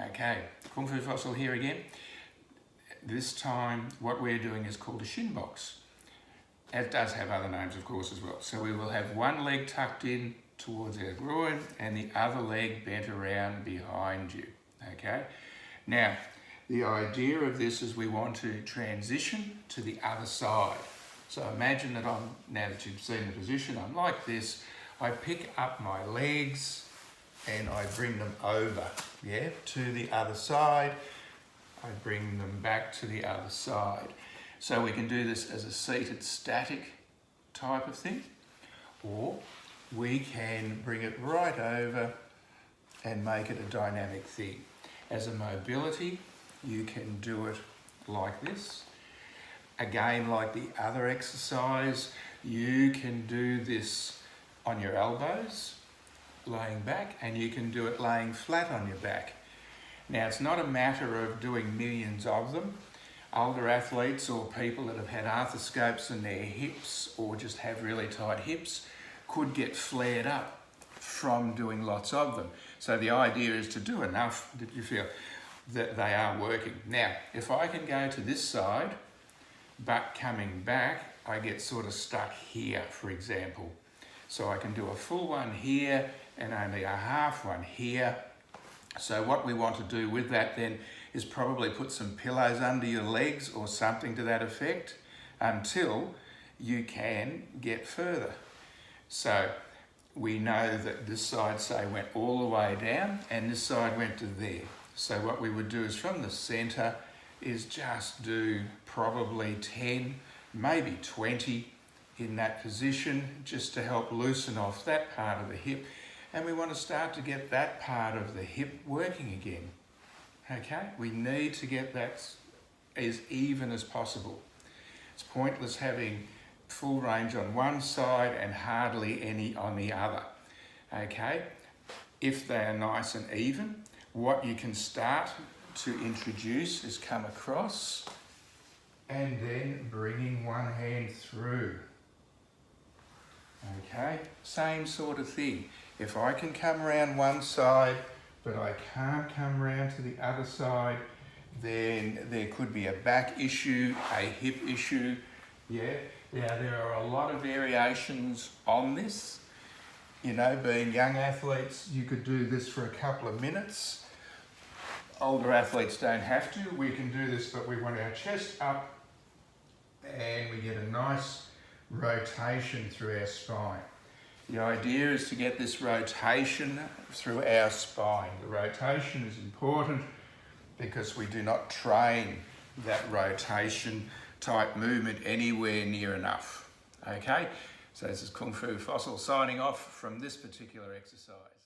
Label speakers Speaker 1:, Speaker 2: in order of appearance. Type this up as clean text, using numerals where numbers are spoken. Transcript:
Speaker 1: Okay, Kung Fu Fossil here again. This time what we're doing is called a Shin box. It does have other names of course as well. So we will have one leg tucked in towards our groin and the other leg bent around behind you. Okay, now the idea of this is we want to transition to the other side. So imagine that now that you've seen the position, I'm like this. I pick up my legs and I bring them over, to the other side. I bring them back to the other side. So we can do this as a seated static type of thing, or we can bring it right over and make it a dynamic thing. As a mobility, you can do it like this. Again, like the other exercise, you can do this on your elbows, laying back, and you can do it laying flat on your back. Now, it's not a matter of doing millions of them. Older athletes or people that have had arthroscopes in their hips or just have really tight hips could get flared up from doing lots of them. So the idea is to do enough that you feel that they are working. Now, if I can go to this side, but coming back, I get sort of stuck here, for example. So I can do a full one here and only a half one here. So what we want to do with that then is probably put some pillows under your legs or something to that effect until you can get further. So we know that this side, say, went all the way down and this side went to there. So what we would do is from the center is just do probably 10, maybe 20 in that position, just to help loosen off that part of the hip. And we want to start to get that part of the hip working again. Okay, we need to get that as even as possible. It's pointless having full range on one side and hardly any on the other. Okay, if they are nice and even, what you can start to introduce is come across and then bringing one hand through. Okay, same sort of thing. If I can come around one side, but I can't come around to the other side, then there could be a back issue, a hip issue. Now there are a lot of variations on this. You know, being young athletes, you could do this for a couple of minutes. Older athletes don't have to. We can do this, but we want our chest up and we get a nice rotation through our spine. The idea is to get this rotation through our spine. The rotation is important because we do not train that rotation type movement anywhere near enough. Okay, so this is Kung Fu Fossil signing off from this particular exercise.